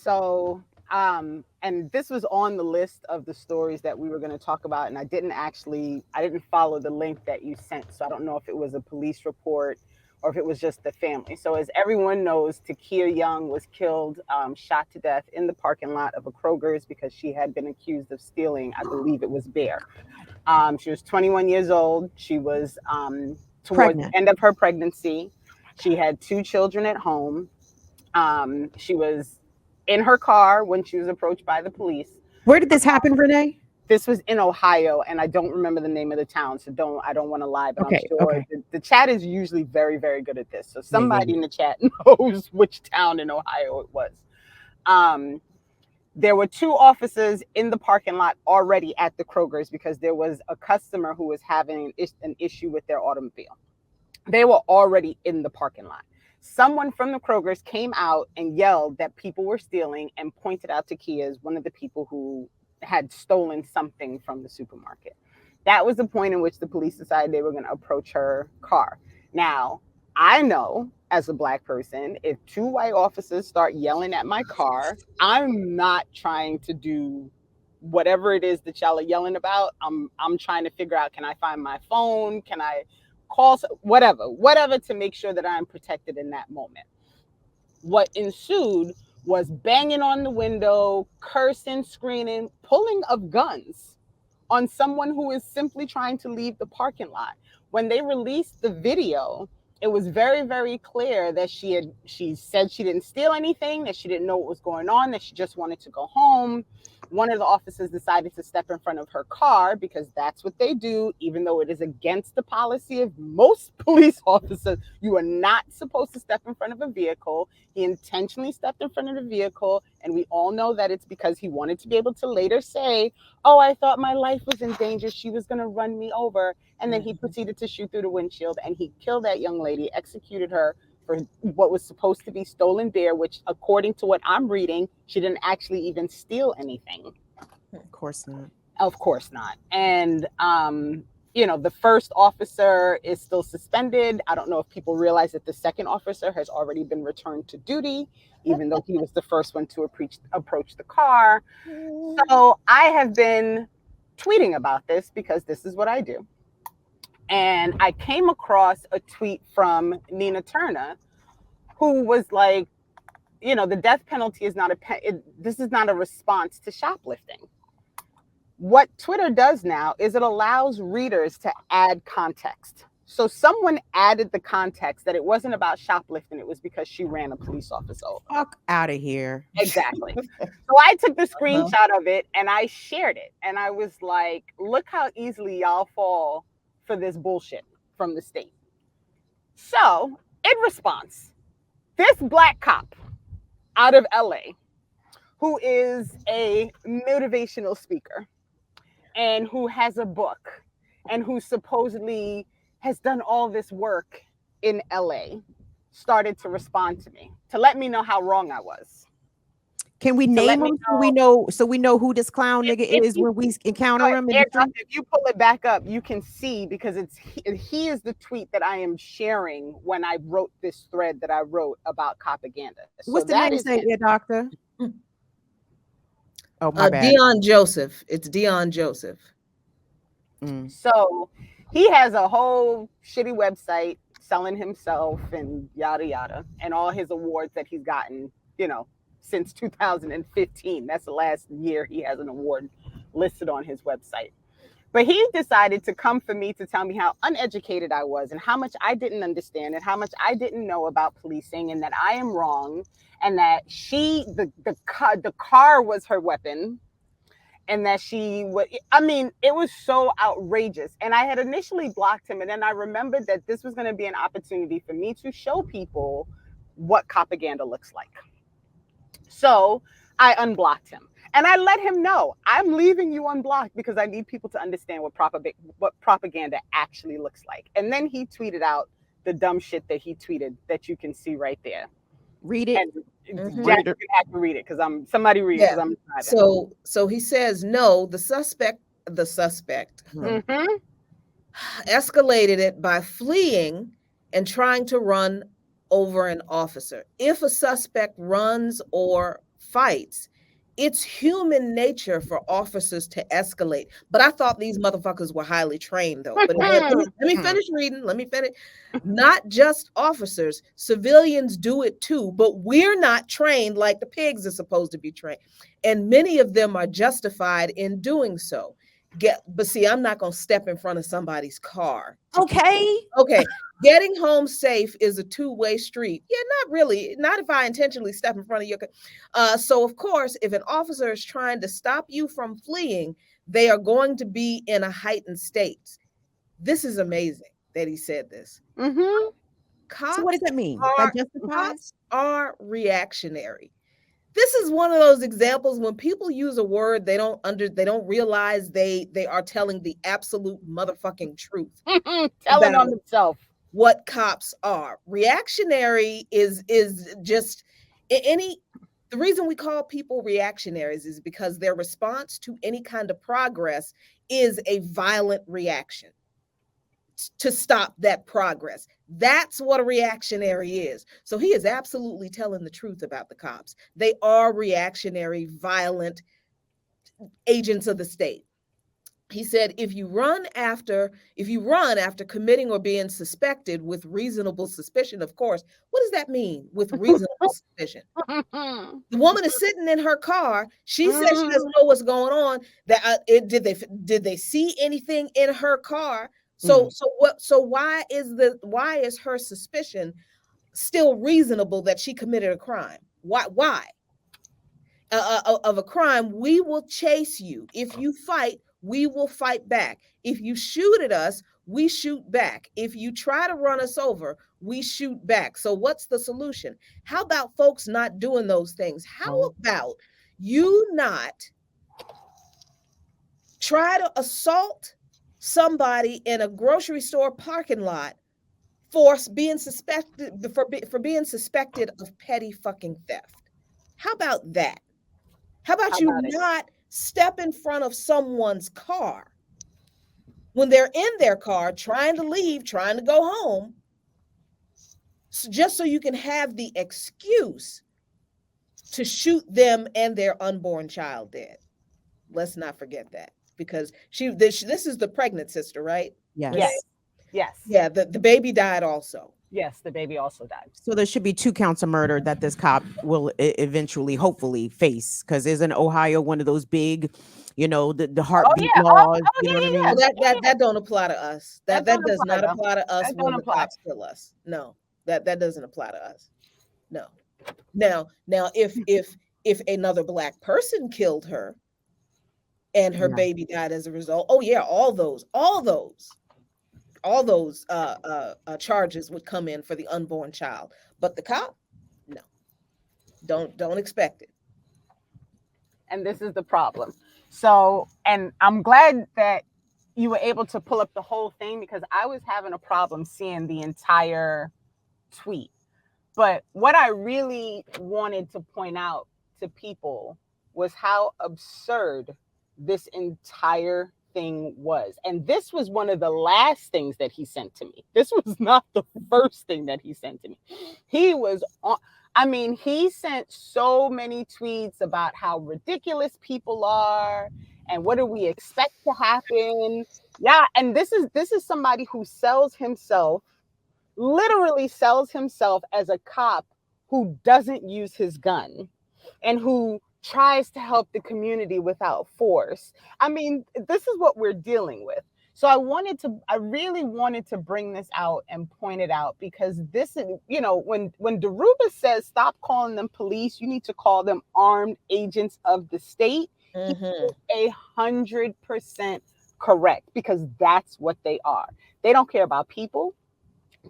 So, and this was on the list of the stories that we were going to talk about, and I didn't follow the link that you sent, so I don't know if it was a police report or if it was just the family. So, as everyone knows, Takia Young was killed, shot to death in the parking lot of a Kroger's because she had been accused of stealing, I believe it was beer. She was 21 years old. She was towards the Pregnant. end of her pregnancy. She had two children at home. She was in her car when she was approached by the police. Where did this happen, Renee? This was in Ohio, and I don't remember the name of the town, so I don't want to lie, but I'm Okay, sure okay. the chat is usually very, very good at this. So Yeah, yeah, somebody yeah. in the chat knows which town in Ohio it was. Um, there were two officers in the parking lot already at the Kroger's because there was a customer who was having an issue with their automobile. They were already in the parking lot. Someone from the Kroger's came out and yelled that people were stealing and pointed out to Kia as one of the people who had stolen something from the supermarket. That was the point in which the police decided they were going to approach her car. Now, I know as a Black person, if two white officers start yelling at my car, I'm not trying to do whatever it is that y'all are yelling about. I'm trying to figure out, can I find my phone? Can I call, whatever to make sure that I'm protected in that moment. What ensued was banging on the window, cursing, screaming, pulling of guns on someone who is simply trying to leave the parking lot. When they released the video, it was very, very clear that she said she didn't steal anything, that she didn't know what was going on, that she just wanted to go home. One of the officers decided to step in front of her car because that's what they do, even though it is against the policy of most police officers. You are not supposed to step in front of a vehicle. He intentionally stepped in front of the vehicle, and we all know that it's because he wanted to be able to later say, oh, I thought my life was in danger. She was going to run me over. And then he proceeded to shoot through the windshield, and he killed that young lady, executed her for what was supposed to be stolen beer, which, according to what I'm reading, she didn't actually even steal anything. Of course not. Of course not. And, the first officer is still suspended. I don't know if people realize that the second officer has already been returned to duty, even though he was the first one to approach the car. So I have been tweeting about this because this is what I do. And I came across a tweet from Nina Turner, who was like, the death penalty is not this is not a response to shoplifting. What Twitter does now is it allows readers to add context. So someone added the context that it wasn't about shoplifting, it was because she ran a police officer over. Fuck out of here. Exactly. So I took the screenshot of it and I shared it. And I was like, look how easily y'all fall for this bullshit from the state. So, in response, this Black cop out of LA, who is a motivational speaker and who has a book and who supposedly has done all this work in LA, started to respond to me to let me know how wrong I was. Can we To let name me him know so we know who this clown nigga if is you when we encounter him in the airdrop, street? if you pull it back up, you can see because he is the tweet that I am sharing when I wrote this thread that I wrote about propaganda. So What's the that name is say, him. dear doctor? Oh, my bad. Dion Joseph. It's Dion Joseph. So he has a whole shitty website selling himself and yada yada, and all his awards that he's gotten, since 2015. That's the last year he has an award listed on his website. But he decided to come for me to tell me how uneducated I was and how much I didn't understand and how much I didn't know about policing and that I am wrong and that the car was her weapon and that it was so outrageous. And I had initially blocked him. And then I remembered that this was going to be an opportunity for me to show people what propaganda looks like. So I unblocked him. And I let him know I'm leaving you unblocked because I need people to understand what propaganda actually looks like. And then he tweeted out the dumb shit that he tweeted that you can see right there. Read it. And Jack, you have to read it because somebody read it because I'm driving. So he says no. The suspect escalated it by fleeing and trying to run over an officer. If a suspect runs or fights, it's human nature for officers to escalate. But I thought these motherfuckers were highly trained, though. But let me finish reading. Let me finish. Not just officers, civilians do it too, but we're not trained like the pigs are supposed to be trained. And many of them are justified in doing so. But see, I'm not going to step in front of somebody's car. Okay. Okay. Getting home safe is a two-way street. Yeah, not really. Not if I intentionally step in front of your car. So, of course, if an officer is trying to stop you from fleeing, they are going to be in a heightened state. This is amazing that he said this. Mm-hmm. So what does that mean? That justifies? Cops are reactionary. This is one of those examples when people use a word they don't realize they are telling the absolute motherfucking truth. Telling on themselves. What cops are. Reactionary is just the reason we call people reactionaries is because their response to any kind of progress is a violent reaction to stop that progress. That's what a reactionary is. So he is absolutely telling the truth about the cops. They are reactionary, violent agents of the state. He said, if you run after committing or being suspected with reasonable suspicion, of course, what does that mean with reasonable suspicion? The woman is sitting in her car. She says she doesn't know what's going on. Did they see anything in her car? So why is her suspicion still reasonable that she committed a crime? Why? Of a crime, we will chase you. If you fight, we will fight back. If you shoot at us, we shoot back. If you try to run us over, we shoot back. So what's the solution? How about folks not doing those things? How about you not try to assault somebody in a grocery store parking lot for being suspected of petty fucking theft? How about that? How about you not step in front of someone's car when they're in their car trying to leave, trying to go home, just so you can have the excuse to shoot them and their unborn child dead? Let's not forget that, because this is the pregnant sister, right? Yes. Yes. Yeah, the baby died also. Yes, the baby also died. So there should be 2 counts of murder that this cop will eventually, hopefully, face. Because isn't Ohio one of those big, the heartbeat laws? You know what I mean? Well, that don't apply to us. That does not apply to us when the cops kill us. No, that doesn't apply to us. No. Now, if another Black person killed her and her baby died as a result, oh yeah, all those charges would come in for the unborn child. But the cop, no, don't expect it. And this is the problem. So, and I'm glad that you were able to pull up the whole thing, because I was having a problem seeing the entire tweet. But what I really wanted to point out to people was how absurd this entire thing was. And this was one of the last things that he sent to me. This was not the first thing that he sent to me. He was on, he sent so many tweets about how ridiculous people are and what do we expect to happen. Yeah, and this is somebody who literally sells himself as a cop who doesn't use his gun and who tries to help the community without force. This is what we're dealing with. So I really wanted to bring this out and point it out, because this is, when Deruba says stop calling them police, you need to call them armed agents of the state. Mm-hmm. He is 100% correct, because that's what they are. They don't care about people.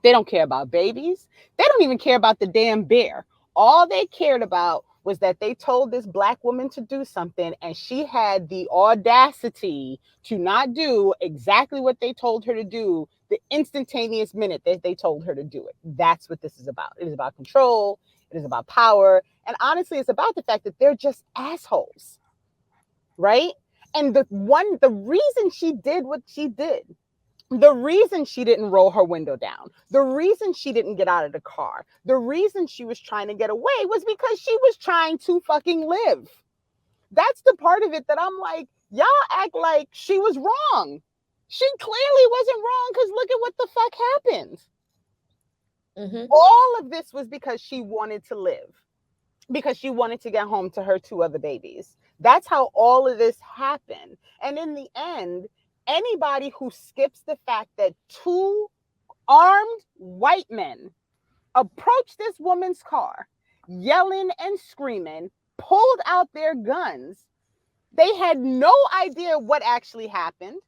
They don't care about babies. They don't even care about the damn bear. All they cared about was that they told this Black woman to do something, and she had the audacity to not do exactly what they told her to do the instantaneous minute that they told her to do it. That's what this is about. It is about control. It is about power. And honestly, it's about the fact that they're just assholes, right? And the reason she did what she did The reason she didn't roll her window down, the reason she didn't get out of the car, the reason she was trying to get away was because she was trying to fucking live. That's the part of it that I'm like, y'all act like she was wrong. She clearly wasn't wrong because look at what the fuck happened. Mm-hmm. All of this was because she wanted to live, because she wanted to get home to her two other babies. That's how all of this happened. And in the end, anybody who skips the fact that two armed white men approached this woman's car, yelling and screaming, pulled out their guns. They had no idea what actually happened.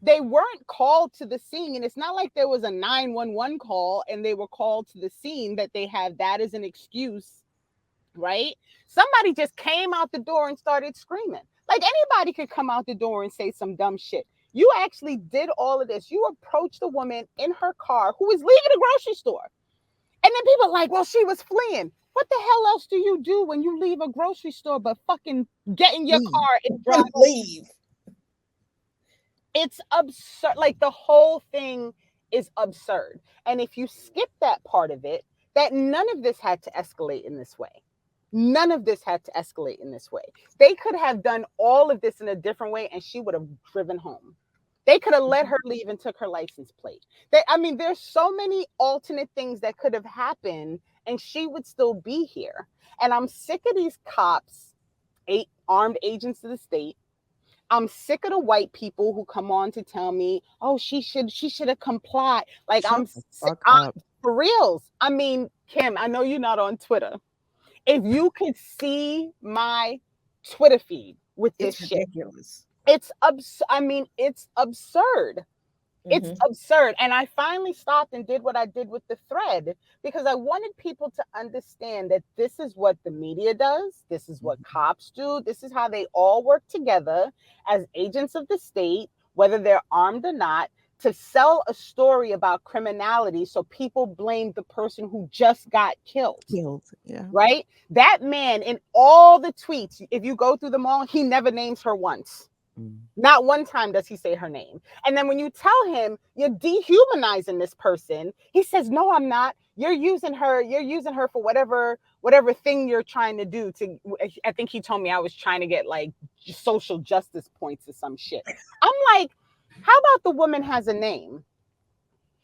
They weren't called to the scene. And it's not like there was a 911 call and they were called to the scene that they have that as an excuse, right? Somebody just came out the door and started screaming. Like anybody could come out the door and say some dumb shit. You actually did all of this. You approached a woman in her car who was leaving a grocery store. And then people are like, well, she was fleeing. What the hell else do you do when you leave a grocery store but fucking get in your car and drive? Leave. It's absurd. Like the whole thing is absurd. And if you skip that part of it, that none of this had to escalate in this way. None of this had to escalate in this way. They could have done all of this in a different way and she would have driven home. They could have let her leave and took her license plate. I mean, there's so many alternate things that could have happened and she would still be here. And I'm sick of these cops, armed agents of the state. I'm sick of the white people who come on to tell me, "Oh, she should have complied." Like Shut I'm the sick, fuck up. for reals. I mean, Kim, I know you're not on Twitter. If you could see my Twitter feed with this It's shit, ridiculous. it's I mean, it's absurd. It's Mhm. absurd. And I finally stopped and did what I did with the thread because I wanted people to understand that this is what the media does. This is what cops do. This is how they all work together as agents of the state, whether they're armed or not, to sell a story about criminality so people blame the person who just got killed. Killed. Yeah. Right? That man in all the tweets, if you go through them all, he never names her once. Not one time does he say her name. And then when you tell him you're dehumanizing this person, he says, "No, I'm not. You're using her for whatever thing you're trying to do to." I think he told me I was trying to get like social justice points or some shit. I'm like, how about the woman has a name?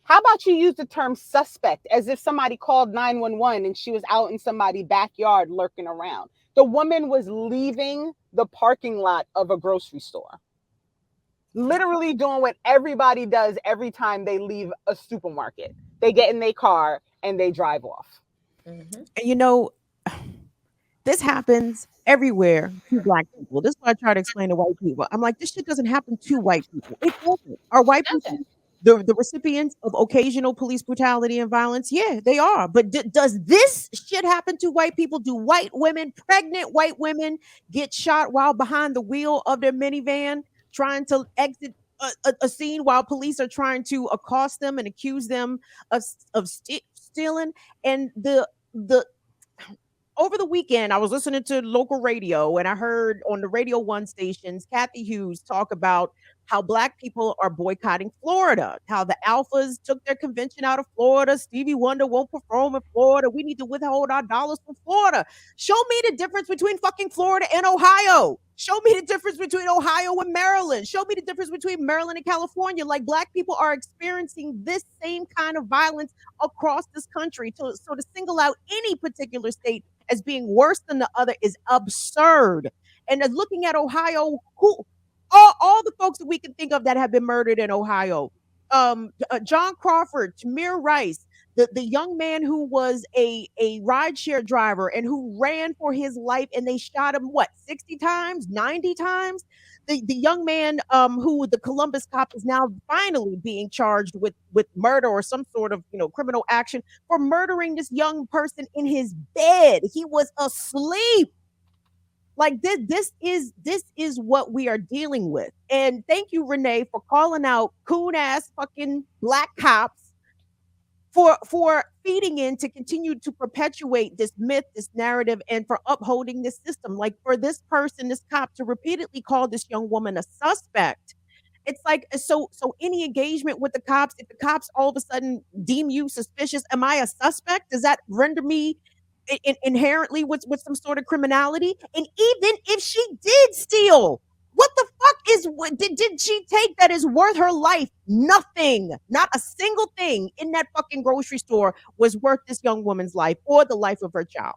How about you use the term suspect as if somebody called 911 and she was out in somebody's backyard lurking around? The woman was leaving the parking lot of a grocery store. Literally doing what everybody does every time they leave a supermarket. They get in their car and they drive off. Mhm. And you know, this happens everywhere to Black people. This is what I try to explain to white people. I'm like, this shit doesn't happen to white people. It doesn't. Are white It people doesn't. the recipients of occasional police brutality and violence? Yeah, they are. But does this shit happen to white people? Do white women, pregnant white women, get shot while behind the wheel of their minivan trying to exit a scene while police are trying to accost them and accuse them of stealing? And the over the weekend, I was listening to local radio and I heard on the Radio One stations, Kathy Hughes talk about how Black people are boycotting Florida, how the Alphas took their convention out of Florida. Stevie Wonder won't perform in Florida. We need to withhold our dollars from Florida. Show me the difference between fucking Florida and Ohio. Show me the difference between Ohio and Maryland. Show me the difference between Maryland and California. Like Black people are experiencing this same kind of violence across this country. So to single out any particular state as being worse than the other is absurd. And as looking at Ohio, who all the folks that we can think of that have been murdered in Ohio, John Crawford, Tamir Rice, the young man who was a rideshare driver and who ran for his life and they shot him what 60 times, 90 times. The young man who the Columbus cop is now finally being charged with murder or some sort of criminal action for murdering this young person in his bed. He was asleep. Like this is what we are dealing with. And thank you, Renee, for calling out coon ass fucking Black cops for feeding in to continue to perpetuate this myth, this narrative, and for upholding this system. Like for this person, this cop, to repeatedly call this young woman a suspect It's like, so any engagement with the cops, if the cops all of a sudden deem you suspicious, am I a suspect? Does that render me inherently with some sort of criminality? And even if she did steal, what the fuck is what did she take that is worth her life? Nothing. Not a single thing in that fucking grocery store was worth this young woman's life or the life of her child.